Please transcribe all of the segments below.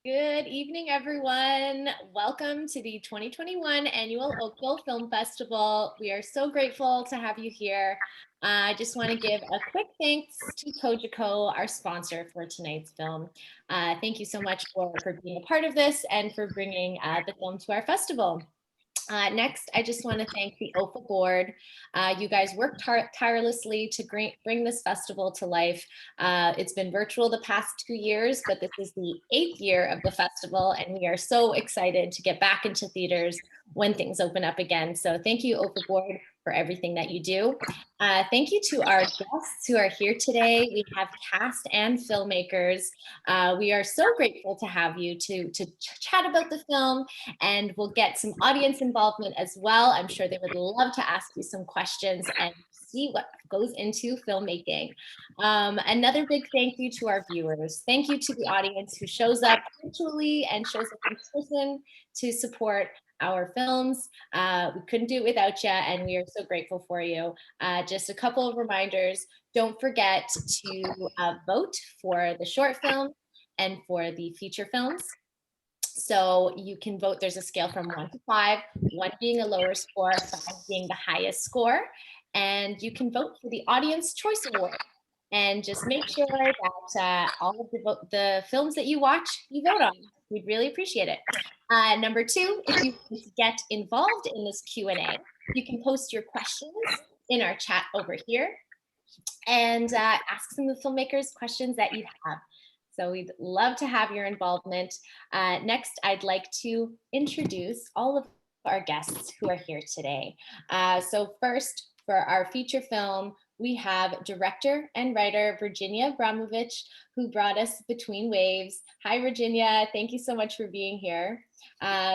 Good evening, everyone. Welcome to the 2021 Annual Oakville Film Festival. We are so grateful to have you here. I just want to give a quick thanks to Kojiko, our sponsor for tonight's film. Thank you so much for being a part of this and for bringing the film to our festival. Next, I just want to thank the OFFA board. You guys worked tirelessly to bring this festival to life. It's been virtual the past 2 years, but this is the 8th year of the festival, and we are so excited to get back into theaters when things open up again. So thank you, OFFA board, for everything that you do. Thank you to our guests who are here today. We have cast and filmmakers. We are so grateful to have you to chat about the film, and we'll get some audience involvement as well. I'm sure they would love to ask you some questions and see what goes into filmmaking. Another big thank you to our viewers. Thank you to the audience who shows up virtually and shows up in person to support our films. We couldn't do it without you, and we are so grateful for you. Just a couple of reminders. Don't forget to vote for the short film and for the feature films. So you can vote. There's a scale from 1 to 5, 1 being a lower score, 5 being the highest score. And you can vote for the Audience Choice Award. And just make sure that all of the films that you watch, you vote on. We'd really appreciate it. Number 2, if you want to get involved in this Q&A, you can post your questions in our chat over here and ask some of the filmmakers questions that you have. So we'd love to have your involvement. Next, I'd like to introduce all of our guests who are here today. So first, for our feature film, we have director and writer Virginia Abramovich, who brought us Between Waves. Hi, Virginia. Thank you so much for being here.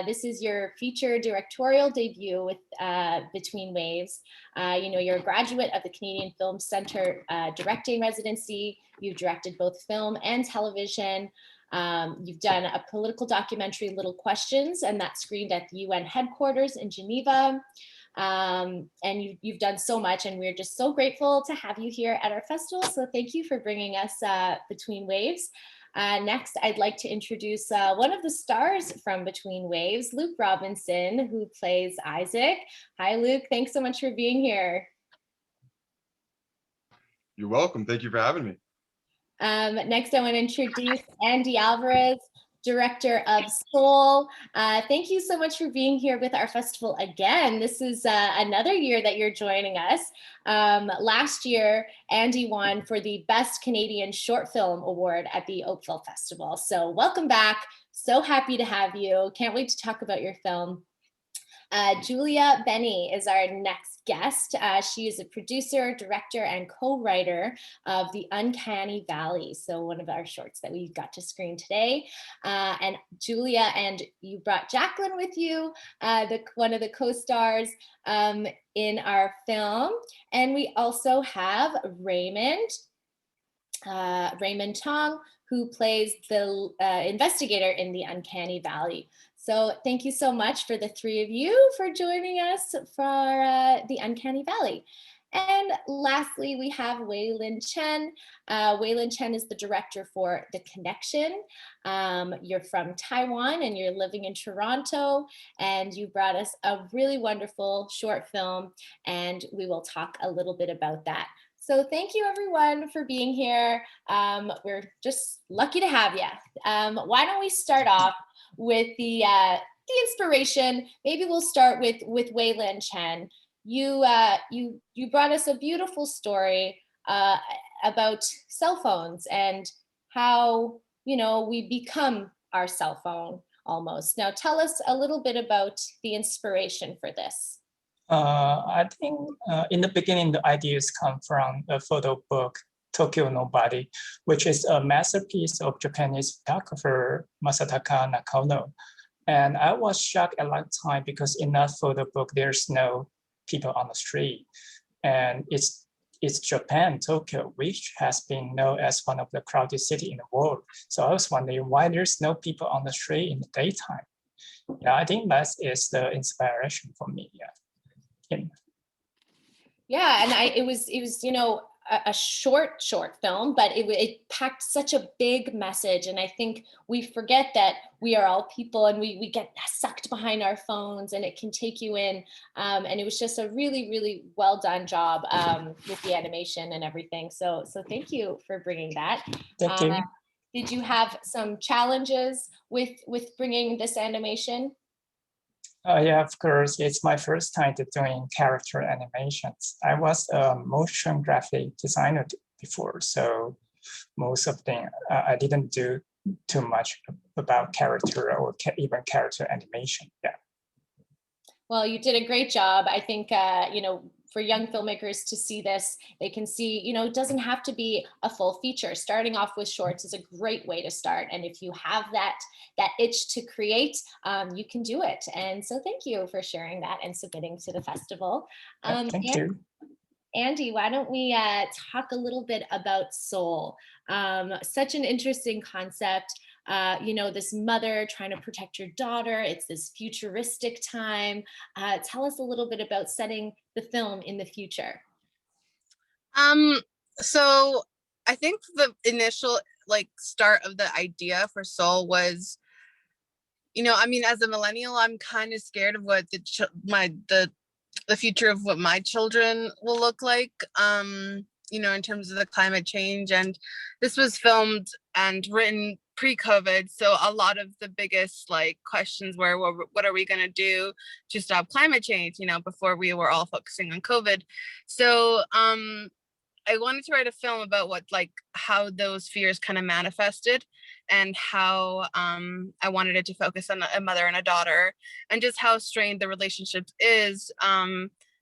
This is your feature directorial debut with Between Waves. You're a graduate of the Canadian Film Centre directing residency. You've directed both film and television. You've done a political documentary, Little Questions, and that screened at the UN headquarters in Geneva. And you've done so much, and we're just so grateful to have you here at our festival. So thank you for bringing us Between Waves. Next, I'd like to introduce one of the stars from Between Waves, Luke Robinson, who plays Isaac. Hi, Luke. Thanks so much for being here. You're welcome. Thank you for having me. Next, I want to introduce Andy Alvarez, director of Soul. Thank you so much for being here with our festival again. This is another year that you're joining us. Last year, Andy won for the Best Canadian Short Film Award at the Oakville Festival. So welcome back. So happy to have you. Can't wait to talk about your film. Julia Beney is our next guest. She is a producer, director, and co-writer of The Uncanny Valley, so one of our shorts that we got to screen today. And Julia, and you brought Jacqueline with you, one of the co-stars in our film. And we also have Raymond Tong, who plays the investigator in The Uncanny Valley. So thank you so much for the three of you for joining us for The Uncanny Valley. And lastly, we have Wei Lin Chen. Wei Lin Chen is the director for The Connection. You're from Taiwan and you're living in Toronto, and you brought us a really wonderful short film, and we will talk a little bit about that. So thank you everyone for being here. We're just lucky to have you. Why don't we start off with the inspiration? Maybe we'll start with Wei Lin Chen. You brought us a beautiful story about cell phones and how we become our cell phone almost. Now tell us a little bit about the inspiration for this. I think in the beginning, the ideas come from a photo book, Tokyo Nobody, which is a masterpiece of Japanese photographer Masataka Nakano. And I was shocked at that time because in that photo book, there's no people on the street. And it's Japan, Tokyo, which has been known as one of the crowded cities in the world. So I was wondering why there's no people on the street in the daytime. Yeah, I think that is the inspiration for me. Yeah. Yeah, and it was a short film, but it packed such a big message. And I think we forget that we are all people, and we get sucked behind our phones, and it can take you in. And it was just a really, really well done job with the animation and everything. So thank you for bringing that. Thank you. Did you have some challenges with bringing this animation? Yeah, of course. It's my first time to doing character animations. I was a motion graphic designer before, so most of them I didn't do too much about character or even character animation. Yeah. Well, you did a great job. I think, for young filmmakers to see this, they can see, it doesn't have to be a full feature. Starting off with shorts is a great way to start. And if you have that itch to create, you can do it. And so thank you for sharing that and submitting to the festival. Thank you. Andy, why don't we talk a little bit about Soul? Such an interesting concept. This mother trying to protect her daughter. It's this futuristic time. Tell us a little bit about setting the film in the future. So I think the initial start of the idea for Soul was, as a millennial, I'm kind of scared of what the future of what my children will look like, in terms of the climate change. And this was filmed and written pre-COVID. So a lot of the biggest questions were, well, what are we going to do to stop climate change, before we were all focusing on COVID. So I wanted to write a film about how those fears kind of manifested, and how I wanted it to focus on a mother and a daughter, and just how strained the relationship is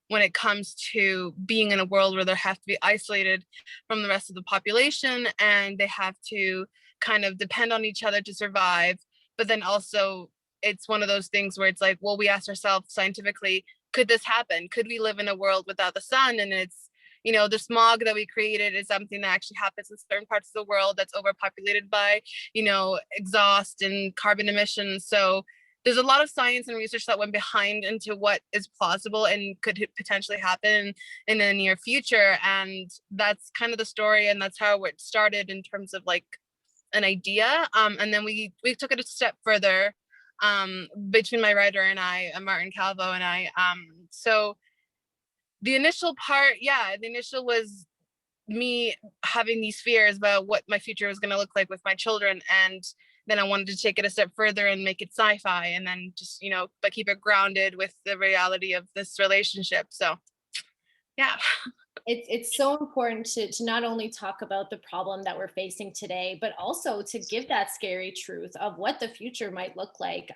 when it comes to being in a world where they have to be isolated from the rest of the population, and they have to kind of depend on each other to survive. But then also it's one of those things where it's well, we ask ourselves scientifically, could this happen? Could we live in a world without the sun? And it's, the smog that we created is something that actually happens in certain parts of the world that's overpopulated by, exhaust and carbon emissions. So there's a lot of science and research that went behind into what is plausible and could potentially happen in the near future. And that's kind of the story. And that's how it started in terms of an idea. And then we took it a step further between my writer and I, Martin Calvo and I. So the initial part, the initial was me having these fears about what my future was going to look like with my children. And then I wanted to take it a step further and make it sci-fi, and then just, but keep it grounded with the reality of this relationship. So, yeah. It's so important to not only talk about the problem that we're facing today, but also to give that scary truth of what the future might look like.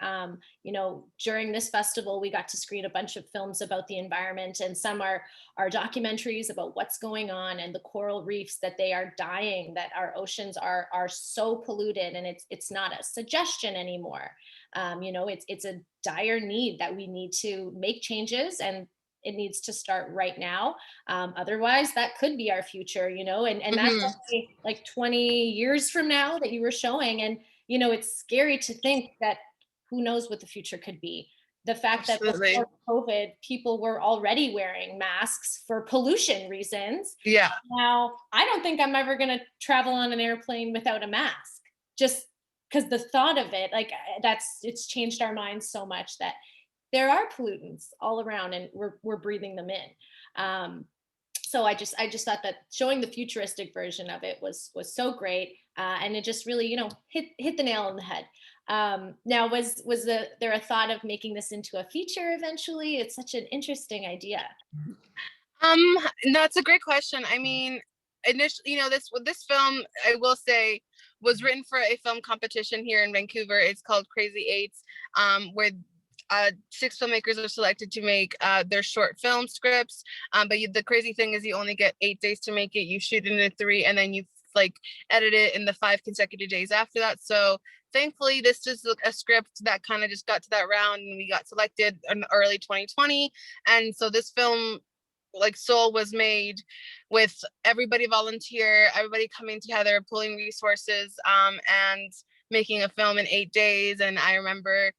During this festival, we got to screen a bunch of films about the environment, and some are documentaries about what's going on and the coral reefs, that they are dying, that our oceans are so polluted, and it's not a suggestion anymore. It's a dire need that we need to make changes, and it needs to start right now. Otherwise, that could be our future, and that's only 20 years from now that you were showing. And, it's scary to think that who knows what the future could be. The fact Absolutely. that before COVID, people were already wearing masks for pollution reasons. Yeah. Now, I don't think I'm ever going to travel on an airplane without a mask, just because the thought of it, it's changed our minds so much that there are pollutants all around, and we're breathing them in. So I just thought that showing the futuristic version of it was so great, and it just really hit the nail on the head. Now, was there a thought of making this into a feature eventually? It's such an interesting idea. That's a great question. I mean, initially, this film, I will say, was written for a film competition here in Vancouver. It's called Crazy Eights, where 6 filmmakers are selected to make their short film scripts. But the crazy thing is you only get 8 days to make it. You shoot it in 3, and then you edit it in the 5 consecutive days after that. So thankfully, this is a script that kind of just got to that round, and we got selected in early 2020. And so this film, Soul, was made with everybody volunteer, everybody coming together, pulling resources, and making a film in 8 days. And I remember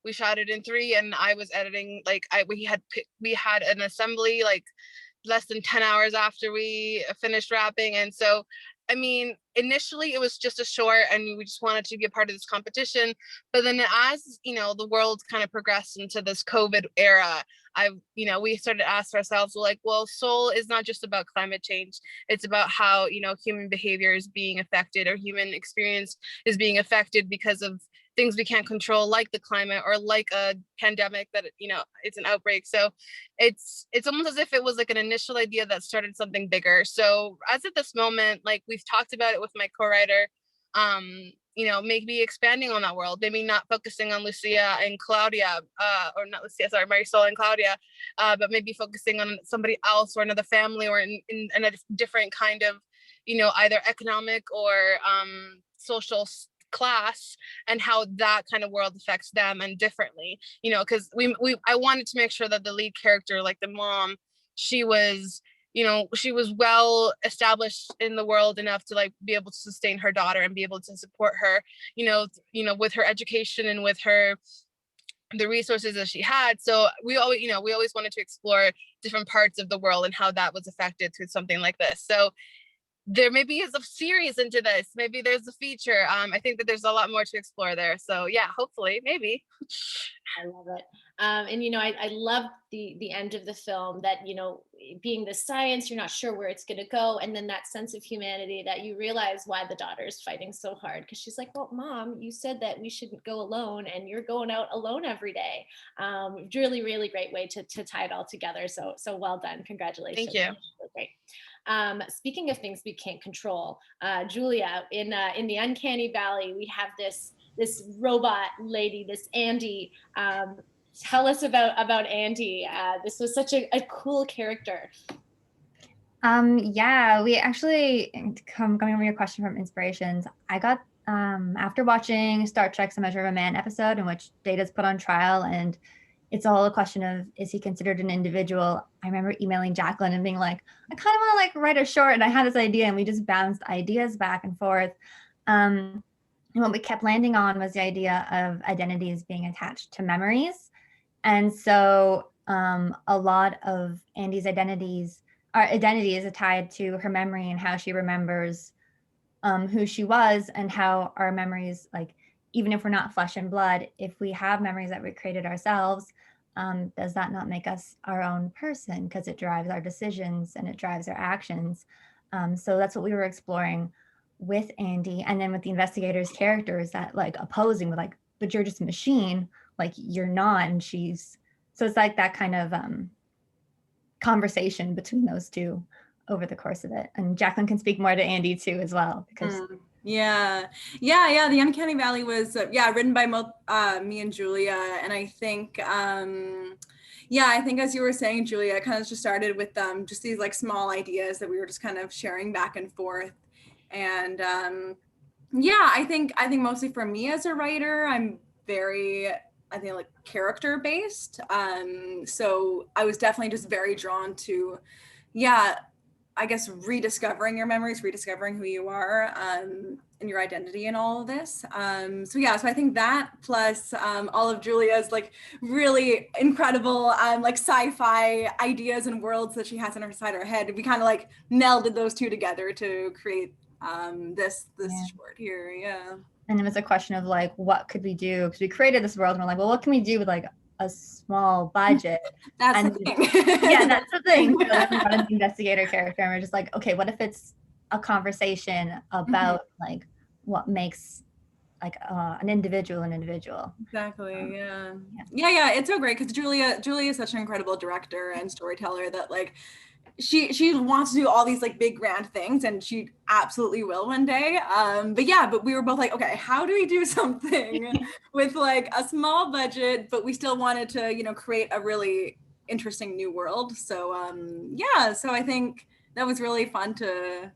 we shot it in 3, and I was editing. We had an assembly less than 10 hours after we finished wrapping. And so, I mean, initially it was just a short and we just wanted to be a part of this competition. But then as, you know, the world kind of progressed into this COVID era, we started to ask ourselves, like, well, Soul is not just about climate change. It's about how, you know, human behavior is being affected, or human experience is being affected because of things we can't control, like the climate, or like a pandemic that, you know, it's an outbreak. So it's almost as if it was like an initial idea that started something bigger. So as at this moment, like, we've talked about it with my co-writer, you know, maybe expanding on that world, maybe not focusing on Lucia and Claudia, or not Lucia, sorry, Marisol and Claudia, but maybe focusing on somebody else or another family, or in a different kind of, you know, either economic or social class, and how that kind of world affects them and differently, you know, because I wanted to make sure that the lead character, like the mom, she was, you know, she was well established in the world enough to like be able to sustain her daughter and be able to support her, you know, with her education and with her the resources that she had. So we always wanted to explore different parts of the world and how that was affected through something like this. So there maybe is a series into this. Maybe there's a feature. I think that there's a lot more to explore there. So yeah, hopefully, maybe. I love it. And, you know, I love the end of the film, that, you know, being the science, you're not sure where it's going to go. And then that sense of humanity, that you realize why the daughter is fighting so hard. Because she's like, well, Mom, you said that we shouldn't go alone, and you're going out alone every day. Really, really great way to tie it all together. So well done. Congratulations. Thank you. Really great. Speaking of things we can't control, Julia, in the Uncanny Valley, we have this robot lady, this Andy. Tell us about Andy. This was such a cool character. Yeah, we actually, coming over your question from inspirations, I got, after watching Star Trek's A Measure of a Man episode, in which Data's put on trial, and it's all a question of, is he considered an individual? I remember emailing Jacqueline and being like, I kind of want to like write a short, and I had this idea, and we just bounced ideas back and forth. And what we kept landing on was the idea of identities being attached to memories. And so a lot of Andy's identity is tied to her memory and how she remembers who she was, and how our memories, like, even if we're not flesh and blood, if we have memories that we created ourselves, does that not make us our own person? Because it drives our decisions and it drives our actions. So that's what we were exploring with Andy. And then with the investigators' characters, that like opposing with like, but you're just a machine, like you're not. And so it's like that kind of conversation between those two over the course of it. And Jacqueline can speak more to Andy too as well, because Yeah. The Uncanny Valley was written by me and Julia, and I think I think as you were saying, Julia, it kind of just started with just these like small ideas that we were just kind of sharing back and forth. And I think mostly for me as a writer, I'm very, I think, like character based. So I was definitely just very drawn to I guess rediscovering your memories, rediscovering who you are, and your identity in all of this. So I think that plus all of Julia's like really incredible like sci-fi ideas and worlds that she has inside her head. We kind of like melded those two together to create this short here. Yeah. And it was a question of like, what could we do? Because we created this world and we're like, well, what can we do with like a small budget? That's the thing. Yeah, that's the thing. So then we got an investigator character, and we're just like, okay, what if it's a conversation about like what makes like an individual an individual? Exactly. Yeah. It's so great because Julia is such an incredible director and storyteller that like she wants to do all these like big grand things, and she absolutely will one day. But we were both like, okay, how do we do something with like a small budget, but we still wanted to, create a really interesting new world. So so I think that was really fun to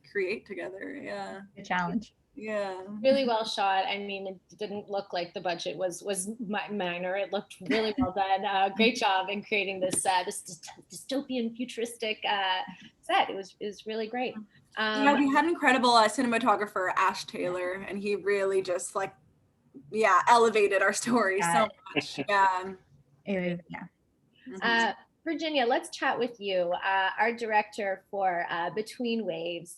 create together. Yeah. Good challenge. Yeah. Really well shot. I mean, it didn't look like the budget was minor. It looked really well done. Great job in creating this dystopian futuristic set. It was really great. We had an incredible cinematographer, Ash Taylor, and he really just like elevated our story so much. Yeah. It was Virginia, let's chat with you, our director for Between Waves.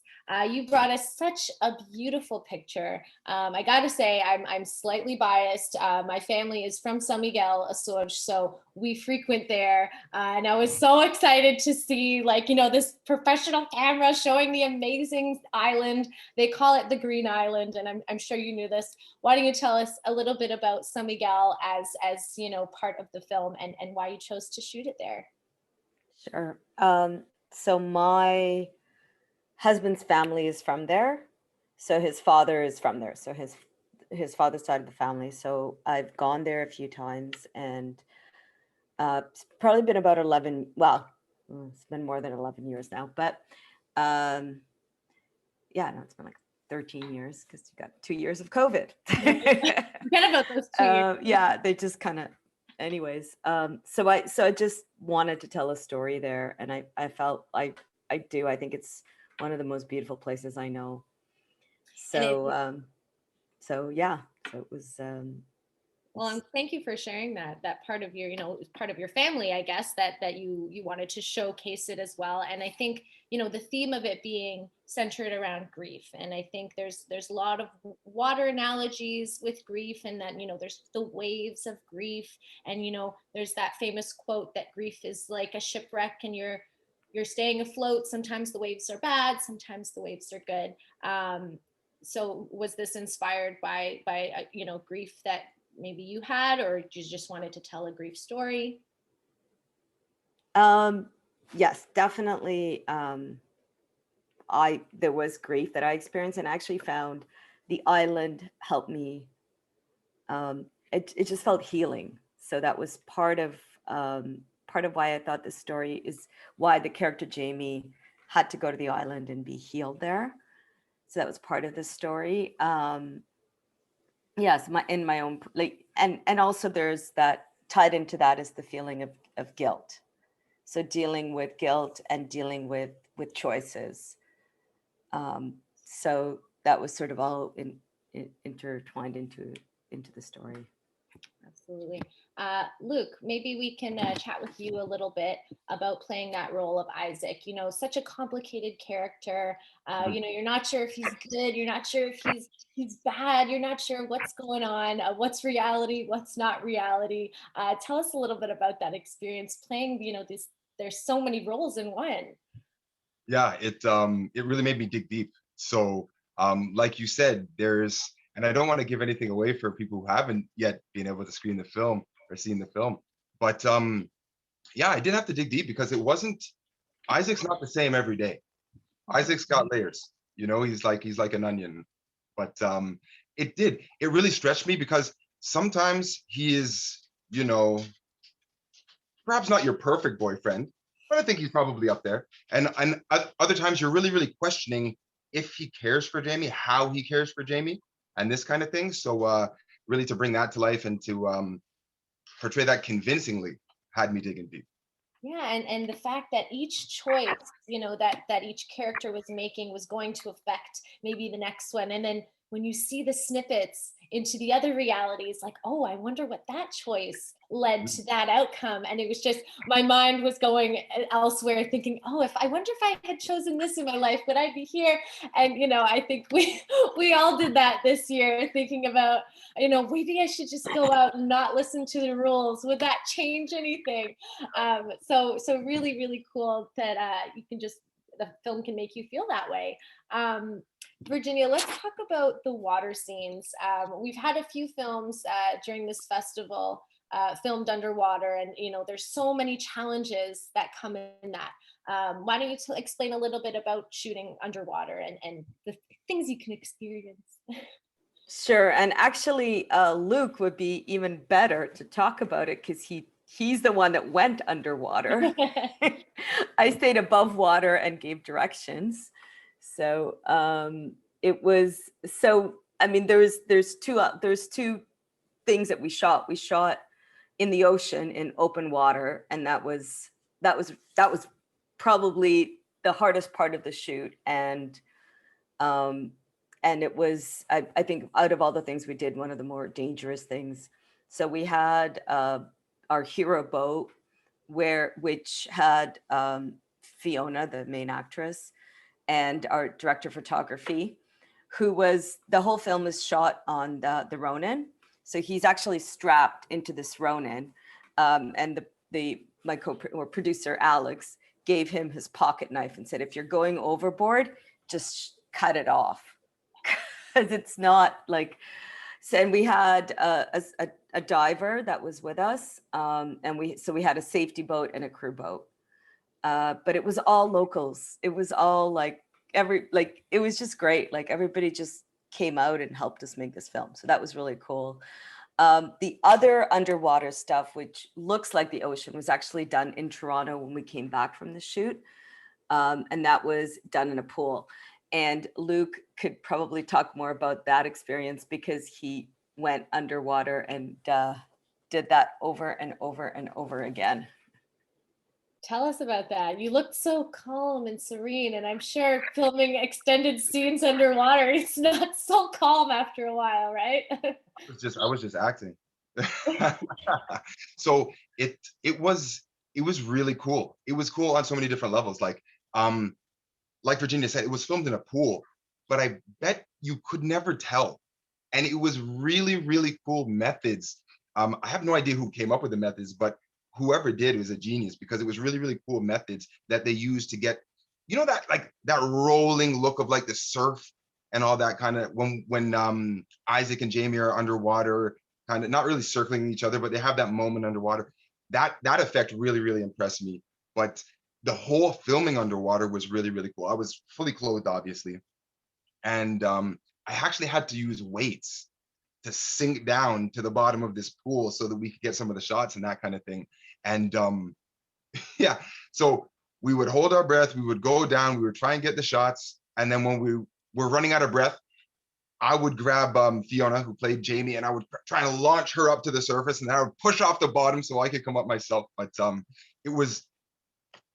You brought us such a beautiful picture. I gotta say, I'm slightly biased. My family is from San Miguel, Azores, so we frequent there. And I was so excited to see, like, you know, this professional camera showing the amazing island. They call it the Green Island, and I'm sure you knew this. Why don't you tell us a little bit about San Miguel as you know, part of the film, and why you chose to shoot it there? Sure. So my husband's family is from there. So his father is from there. So his father's side of the family. So I've gone there a few times, and it's probably been about 11, well, it's been more than 11 years now, but yeah, no, it's been like 13 years because you got 2 years of COVID. Forget about those 2 years. Yeah, they just kind of, anyways. So I just wanted to tell a story there, and I felt I think it's one of the most beautiful places I know. So yeah, so it was. Well, thank you for sharing that part of your, you know, part of your family, I guess, that you wanted to showcase it as well. And I think, you know, the theme of it being centered around grief. And I think there's a lot of water analogies with grief, and that, you know, there's the waves of grief. And, you know, there's that famous quote that grief is like a shipwreck, and you're staying afloat. Sometimes the waves are bad, sometimes the waves are good. So was this inspired by you know, grief that maybe you had, or you just wanted to tell a grief story? Yes, definitely. There was grief that I experienced, and I actually found the island helped me. It just felt healing. So that was part of why I thought this story is why the character Jamie had to go to the island and be healed there. So that was part of the story. Yes, in my own, like, and also there's that tied into that is the feeling of guilt. So dealing with guilt and dealing with choices. So that was sort of all intertwined into the story. Absolutely. Luke, maybe we can chat with you a little bit about playing that role of Isaac. You know, such a complicated character. You know, you're not sure if he's good, you're not sure if he's bad, you're not sure what's going on, what's reality, what's not reality. Tell us a little bit about that experience playing, you know, there's so many roles in one. Yeah, it really made me dig deep. So like you said, and I don't want to give anything away for people who haven't yet been able to screen the film or seen the film, but yeah, I did have to dig deep because Isaac's not the same every day. Isaac's got layers, you know, he's like an onion. But it really stretched me because sometimes he is, you know, perhaps not your perfect boyfriend, but I think he's probably up there. And other times you're really, really questioning if he cares for Jamie, how he cares for Jamie, and this kind of thing. So really to bring that to life and to portray that convincingly had me digging deep. Yeah, and the fact that each choice, you know, that each character was making was going to affect maybe the next one. And then when you see the snippets into the other realities, like, oh, I wonder what that choice led to that outcome. And it was just, my mind was going elsewhere, thinking, oh, if I wonder if I had chosen this in my life, would I be here? And, you know, I think we all did that this year, thinking about, you know, maybe I should just go out and not listen to the rules. Would that change anything? So really, really cool that the film can make you feel that way. Virginia, let's talk about the water scenes. We've had a few films during this festival filmed underwater, and you know, there's so many challenges that come in that. Why don't you explain a little bit about shooting underwater and the things you can experience? Sure, and actually, Luke would be even better to talk about it because he's the one that went underwater. I stayed above water and gave directions. So it was I mean, there's two things that we shot. We shot in the ocean in open water, and that was probably the hardest part of the shoot. And it was, I think, out of all the things we did, one of the more dangerous things. So we had our hero boat which had Fiona, the main actress, and our director of photography, the whole film is shot on the Ronin. So he's actually strapped into this Ronin, and my producer Alex gave him his pocket knife and said, if you're going overboard, just cut it off, because it's not like. So, and we had a diver that was with us, and we had a safety boat and a crew boat, but it was all locals. It was all like it was just great. Like everybody just came out and helped us make this film. So that was really cool. The other underwater stuff, which looks like the ocean, was actually done in Toronto when we came back from the shoot. And that was done in a pool. And Luke could probably talk more about that experience because he went underwater and did that over and over and over again. Tell us about that. You looked so calm and serene, and I'm sure filming extended scenes underwater, it's not so calm after a while, right? I was just acting. So it was really cool. It was cool on so many different levels. Like Virginia said, it was filmed in a pool, but I bet you could never tell. And it was really, really cool methods. I have no idea who came up with the methods, but whoever did was a genius, because it was really, really cool methods that they used to get, that rolling look of like the surf and all that kind of when Isaac and Jamie are underwater, kind of not really circling each other, but they have that moment underwater. That effect really, really impressed me. But the whole filming underwater was really, really cool. I was fully clothed, obviously. And I actually had to use weights to sink down to the bottom of this pool so that we could get some of the shots and that kind of thing. And yeah, so we would hold our breath, we would go down, we would try and get the shots. And then when we were running out of breath, I would grab Fiona, who played Jamie, and I would try to launch her up to the surface, and then I would push off the bottom so I could come up myself. But it was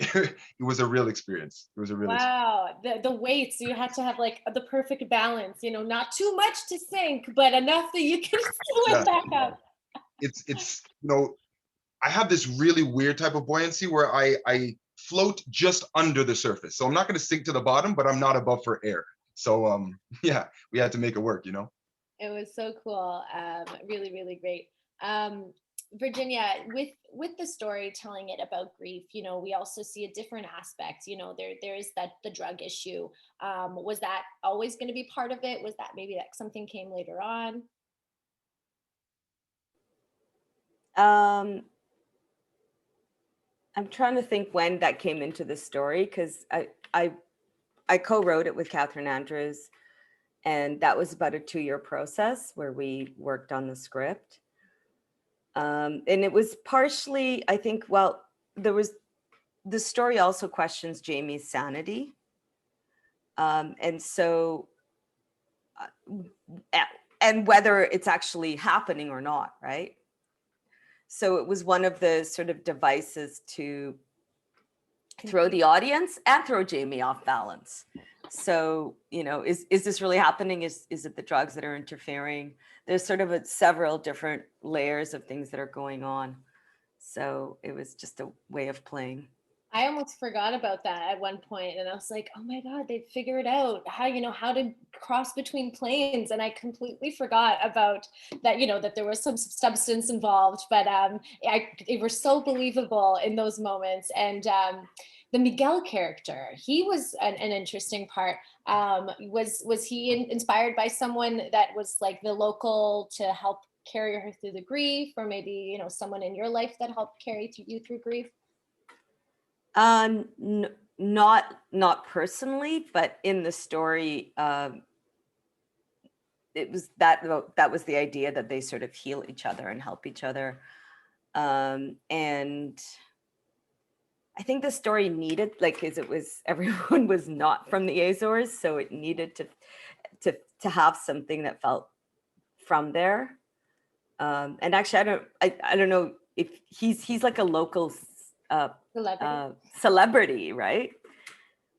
it was a real experience. It was a real wow. The weights, you had to have like the perfect balance, not too much to sink, but enough that you can swim back up. It's I have this really weird type of buoyancy where I float just under the surface. So I'm not going to sink to the bottom, but I'm not above for air. So yeah, we had to make it work, It was so cool. Really, really great. Virginia, with the story telling it about grief, we also see a different aspect. There is the drug issue. Was that always going to be part of it? Was that maybe that something came later on? I'm trying to think when that came into the story, because I co-wrote it with Catherine Andrews, and that was about a 2-year process where we worked on the script. And it was partially, I think, the story also questions Jamie's sanity. And so, and whether it's actually happening or not, right? So it was one of the sort of devices to throw the audience and throw Jamie off balance. So, is this really happening? Is it the drugs that are interfering? There's sort of several different layers of things that are going on. So it was just a way of playing. I almost forgot about that at one point, and I was like, oh my God, they figured out how to cross between planes. And I completely forgot about that, that there was some substance involved, but they were so believable in those moments. And the Miguel character, he was an interesting part. Was he inspired by someone that was like the local to help carry her through the grief, or maybe, someone in your life that helped carry you through grief? Not personally, but in the story, it was that was the idea, that they sort of heal each other and help each other. And I think the story needed, because everyone was not from the Azores, so it needed to have something that felt from there. And actually, I don't know if he's like a local celebrity, right?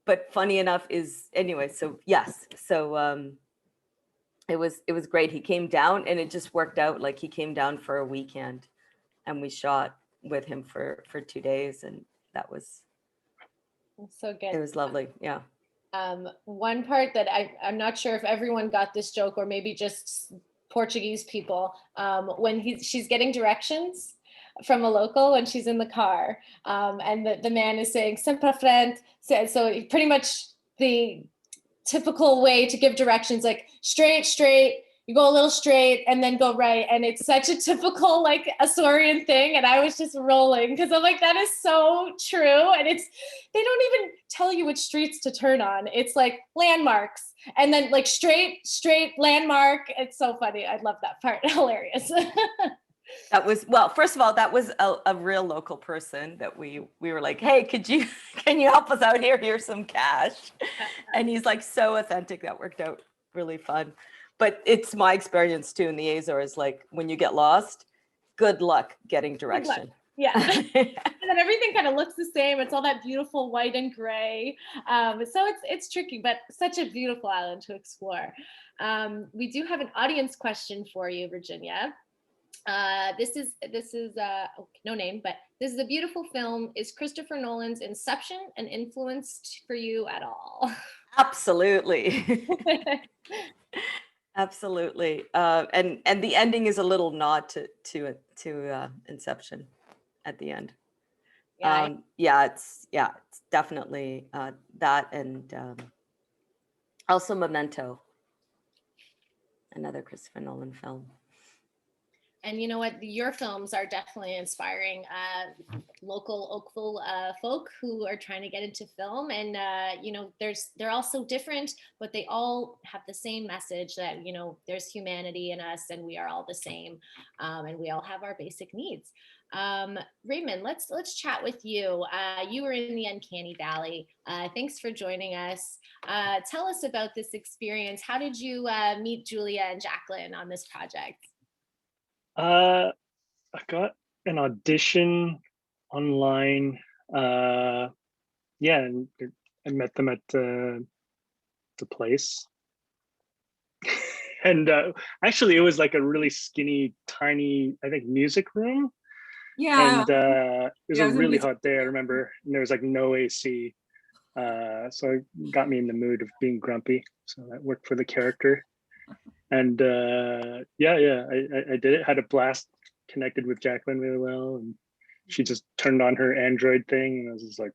But funny enough so yes, so it was great. He came down, and it just worked out. Like, he came down for a weekend, and we shot with him for 2 days, and that was So good. it was lovely. Yeah. One part that I'm not sure if everyone got this joke or maybe just Portuguese people, when she's getting directions from a local when she's in the car, and the man is saying sempre frente, so pretty much the typical way to give directions, like straight, you go a little straight and then go right. And it's such a typical like Açorian thing. And I was just rolling because I'm like, that is so true. And they don't even tell you which streets to turn on. It's like landmarks and then like straight landmark. It's so funny. I love that part. Hilarious. That was, well, first of all, that was a real local person that we were like, hey, can you help us out here? Here's some cash. And he's like so authentic. That worked out really fun. But it's my experience too in the Azores, like when you get lost, good luck getting direction. Yeah. And then everything kind of looks the same. It's all that beautiful white and gray. So it's tricky, but such a beautiful island to explore. We do have an audience question for you, Virginia. This is no name, but this is a beautiful film. Is Christopher Nolan's Inception an influence for you at all? Absolutely. Absolutely. And the ending is a little nod to Inception at the end. Yeah. It's definitely that, and also Memento, another Christopher Nolan film. And you know what? Your films are definitely inspiring local Oakville folk who are trying to get into film. And, they're all so different, but they all have the same message that, there's humanity in us and we are all the same. And we all have our basic needs. Raymond, let's chat with you. You were in the Uncanny Valley. Thanks for joining us. Tell us about this experience. How did you meet Julia and Jacqueline on this project? I got an audition online. And I met them at the place. And actually, it was like a really skinny, tiny, I think, music room. Yeah. And it was a really hot day, I remember. And there was like no AC. So it got me in the mood of being grumpy. So that worked for the character. And I did it. Had a blast. Connected with Jacqueline really well, and she just turned on her Android thing, and I was just like,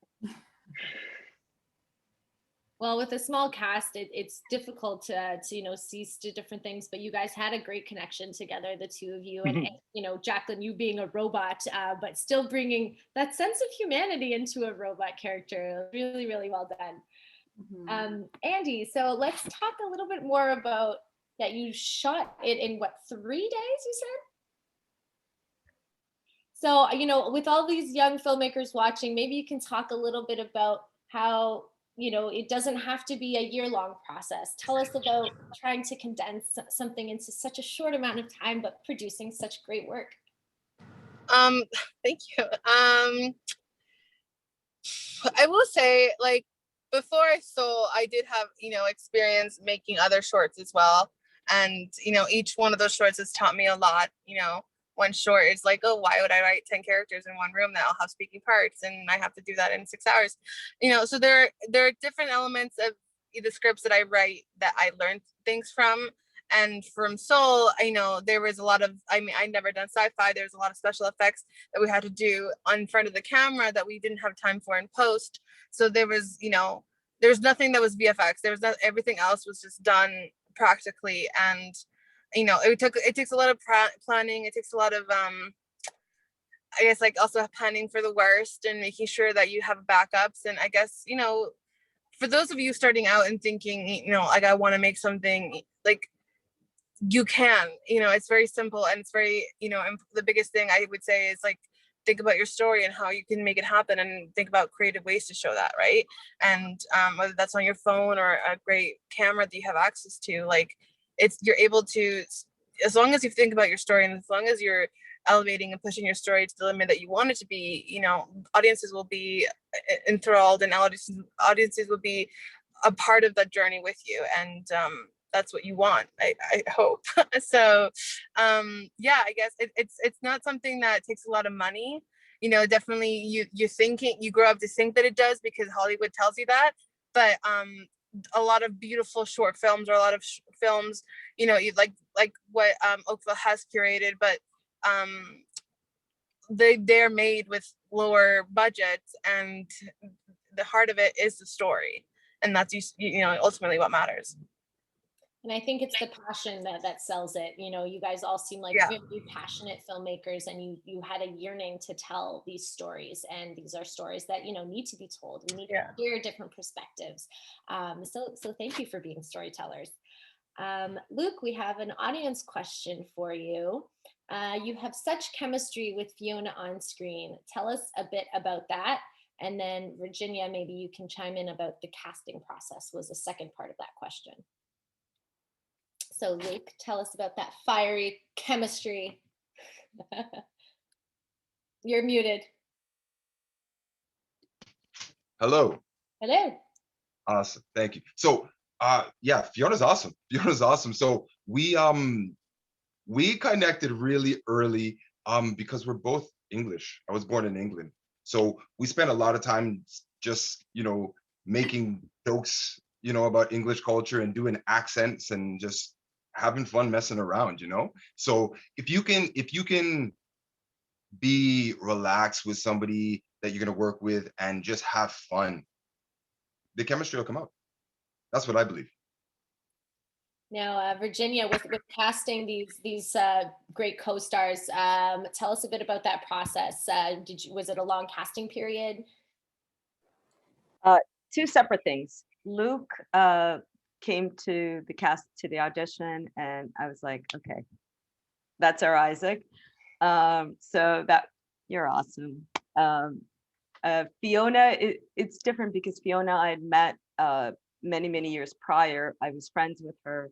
well, with a small cast, it's difficult to see different things, but you guys had a great connection together, the two of you, and Jacqueline, you being a robot, but still bringing that sense of humanity into a robot character. Really, really well done. Mm-hmm. Andy, so let's talk a little bit more about that. You shot it in what, 3 days, you said? So, with all these young filmmakers watching, maybe you can talk a little bit about how, it doesn't have to be a year-long process. Tell us about trying to condense something into such a short amount of time, but producing such great work. Thank you. I will say, like, before Soul, I did have, experience making other shorts as well. And, each one of those shorts has taught me a lot. One short is like, oh, why would I write 10 characters in one room that all have speaking parts? And I have to do that in 6 hours. So there are different elements of the scripts that I write that I learned things from. And from Soul, there was a lot of, I'd never done sci-fi. There's a lot of special effects that we had to do in front of the camera that we didn't have time for in post. So there was, there's nothing that was VFX. Everything else was just done practically. And it takes a lot of planning. It takes a lot of I guess, like, also planning for the worst and making sure that you have backups. And I guess, for those of you starting out and thinking, like, I want to make something, like, you can, it's very simple, and it's very, and the biggest thing I would say is, like, think about your story and how you can make it happen, and think about creative ways to show that, right? And whether that's on your phone or a great camera that you have access to, like, you're able to, as long as you think about your story and as long as you're elevating and pushing your story to the limit that you want it to be, audiences will be enthralled, and audiences will be a part of that journey with you. And that's what you want, I hope. So I guess it's not something that takes a lot of money. definitely you grow up to think that it does because Hollywood tells you that. But a lot of beautiful short films, or a lot of films, like what Oakville has curated, but they're made with lower budgets, and the heart of it is the story, and that's ultimately what matters. And I think it's the passion that sells it. You guys all seem like very passionate filmmakers, and you had a yearning to tell these stories, and these are stories that need to be told. We need to hear different perspectives. So thank you for being storytellers. Luke, we have an audience question for you. You have such chemistry with Fiona on screen. Tell us a bit about that. And then Virginia, maybe you can chime in about the casting process, was the second part of that question. So Luke, tell us about that fiery chemistry. You're muted. Hello. Hello. Awesome. Thank you. So yeah, Fiona's awesome. So we connected really early because we're both English. I was born in England. So we spent a lot of time just, making jokes, about English culture and doing accents and just having fun messing around, So if you can be relaxed with somebody that you're going to work with and just have fun, the chemistry will come out. That's what I believe. Now, Virginia, with casting these great co-stars, tell us a bit about that process. Was it a long casting period? Two separate things. Luke came to the audition, and I was like, okay, that's our Isaac. So that you're awesome. Fiona, it's different because Fiona I had met many years prior. I was friends with her,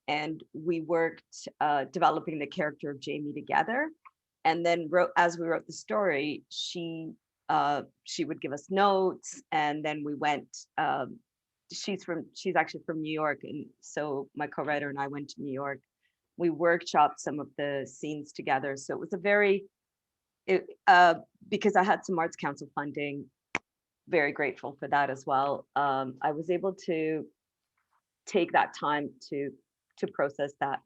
and we worked developing the character of Jamie together. And then as we wrote the story, she would give us notes, and then we went. She's actually from New York, and so my co-writer and I went to New York. We workshopped some of the scenes together. So it was because I had some Arts Council funding, very grateful for that as well. I was able to take that time to process that.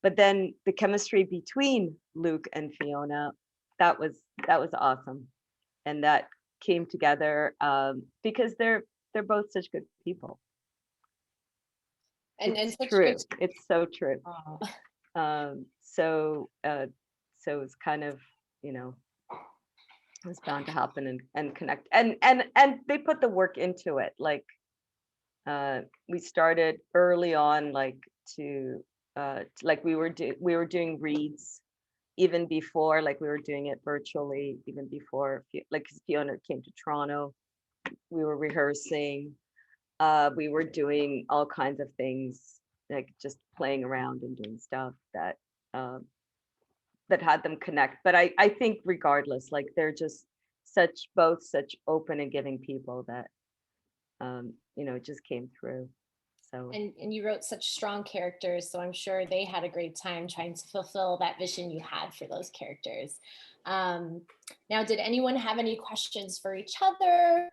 But then the chemistry between Luke and Fiona, that was awesome, and that came together because they're both such good people. And it's such true. good. It's so true. So it's kind of, it was bound to happen and connect, and they put the work into it. Like we started early on, like we were doing reads even before, like we were doing it virtually even before, like Fiona came to Toronto. We were rehearsing. We were doing all kinds of things, like just playing around and doing stuff that had them connect. But I think regardless, like they're just both such open and giving people that it just came through. So and you wrote such strong characters, so I'm sure they had a great time trying to fulfill that vision you had for those characters. Now, did anyone have any questions for each other?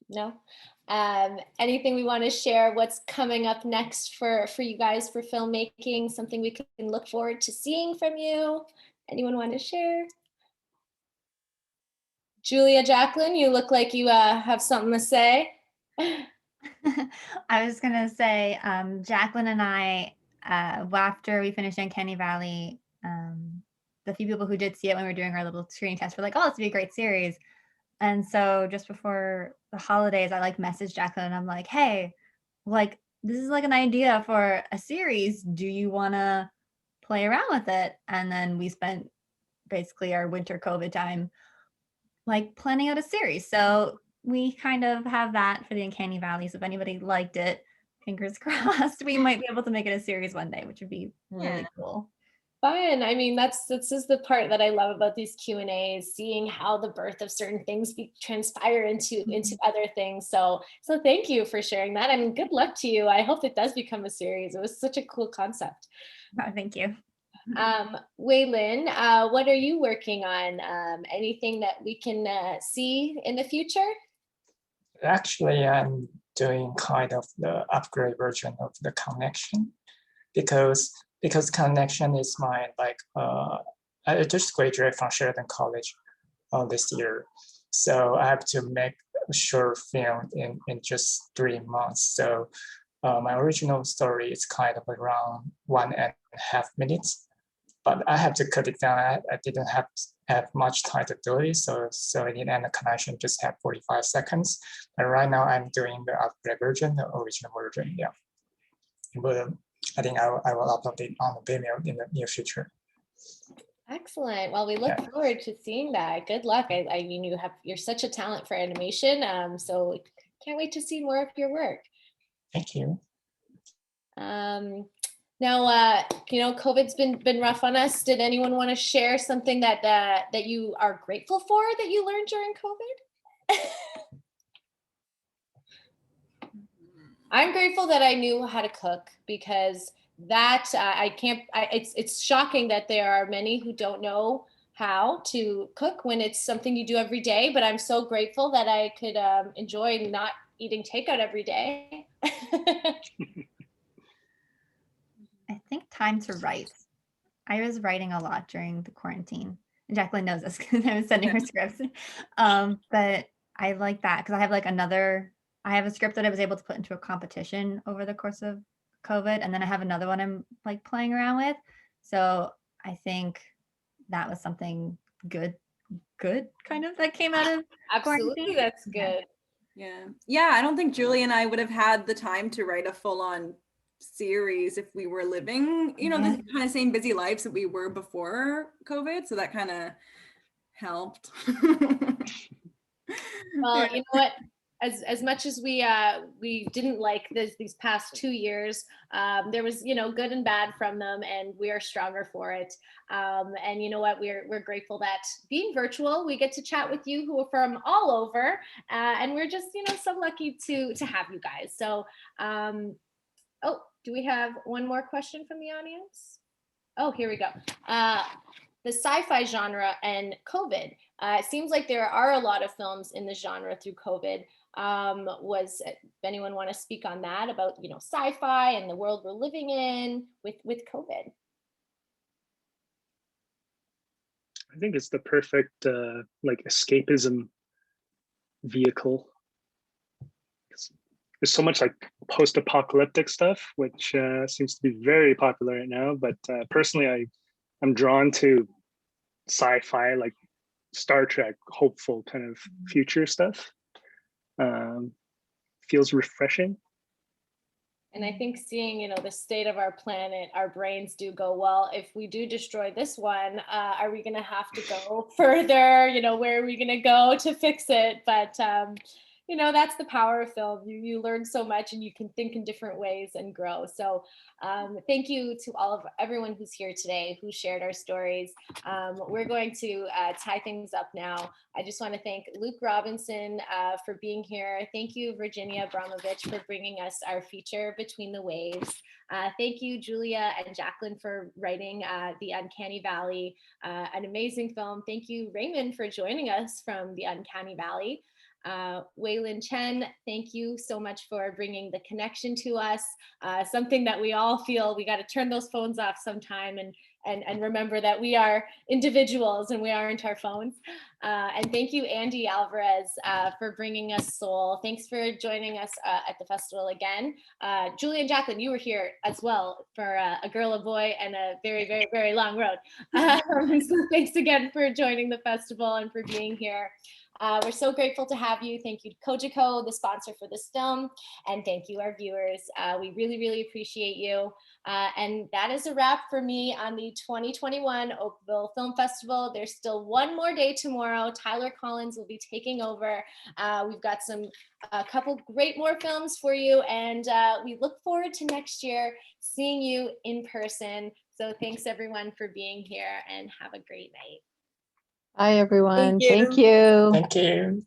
No? Anything we want to share? What's coming up next for you guys for filmmaking? Something we can look forward to seeing from you? Anyone want to share? Julia, Jacqueline, you look like you have something to say. I was gonna say, Jacqueline and I, after we finished Uncanny Valley, the few people who did see it when we were doing our little screening test were like, "Oh, this would be a great series." And so just before the holidays, I messaged Jacqueline and I'm like, "Hey, this is an idea for a series. Do you want to play around with it?" And then we spent basically our winter COVID time planning out a series. So we kind of have that for the Uncanny Valley. So if anybody liked it, fingers crossed, we might be able to make it a series one day, which would be really cool. Fun. I mean, this is the part that I love about these Q&As, seeing how the birth of certain things transpire into other things. So thank you for sharing that. And good luck to you. I hope it does become a series. It was such a cool concept. Oh, thank you. Wei Lin, what are you working on? Anything that we can see in the future? Actually, I'm doing kind of the upgrade version of the Connection because Connection is my I just graduated from Sheridan College this year, so I have to make a short film in just 3 months. So my original story is kind of around 1.5 minutes, but I have to cut it down. I didn't have much time to do it, so in the end, the Connection just had 45 seconds. And right now, I'm doing the upgrade version, the original version. Yeah, but I think I will upload it on the Vimeo in the near future. Excellent. Well, we look forward to seeing that. Good luck. I mean, you're such a talent for animation. So can't wait to see more of your work. Thank you. Now, COVID's been rough on us. Did anyone want to share something that you are grateful for that you learned during COVID? I'm grateful that I knew how to cook, because that it's shocking that there are many who don't know how to cook when it's something you do every day, but I'm so grateful that I could enjoy not eating takeout every day. I think time to write. I was writing a lot during the quarantine. And Jacqueline knows this because I was sending her scripts. But I like that because I have a script that I was able to put into a competition over the course of COVID. And then I have another one I'm like playing around with. So I think that was something good kind of that came out of Absolutely, quarantine. that's good. Yeah, I don't think Julie and I would have had the time to write a full-on series if we were living, the kind of same busy lives that we were before COVID. So that kind of helped. Well, you know what? As much as we didn't like these past 2 years, there was good and bad from them, and we are stronger for it. And you know what? We're grateful that being virtual, we get to chat with you who are from all over, and we're just so lucky to have you guys. So, oh, do we have one more question from the audience? Oh, here we go. The sci-fi genre and COVID. It seems like there are a lot of films in the genre through COVID. Was anyone want to speak on that about sci-fi and the world we're living in with COVID? I think it's the perfect escapism vehicle. There's so much like post-apocalyptic stuff, which seems to be very popular right now. But personally, I'm drawn to sci-fi, like Star Trek, hopeful kind of future stuff. Feels refreshing. And I think seeing, the state of our planet, our brains do go, well, if we do destroy this one, are we going to have to go further? Where are we going to go to fix it? But that's the power of film. You learn so much, and you can think in different ways and grow. So thank you to everyone who's here today, who shared our stories. We're going to tie things up now. I just want to thank Luke Robinson for being here. Thank you, Virginia Abramovich, for bringing us our feature, Between the Waves. Thank you, Julia and Jacqueline, for writing The Uncanny Valley, an amazing film. Thank you, Raymond, for joining us from The Uncanny Valley. Wei Lin Chen, thank you so much for bringing the connection to us, something that we all feel we got to turn those phones off sometime and remember that we are individuals and we aren't our phones. And thank you, Andy Alvarez, for bringing us Soul. Thanks for joining us at the festival again. Julie and Jacqueline, you were here as well for A Girl, a Boy, and a very, very, very long road. So thanks again for joining the festival and for being here. We're so grateful to have you. Thank you to Kojiko, the sponsor for this film, and thank you, our viewers. We really, really appreciate you. And that is a wrap for me on the 2021 Oakville Film Festival. There's still one more day tomorrow. Tyler Collins will be taking over. We've got a couple great more films for you, and we look forward to next year seeing you in person. So thanks everyone for being here, and have a great night. Bye, everyone. Thank you. Thank you. Thank you.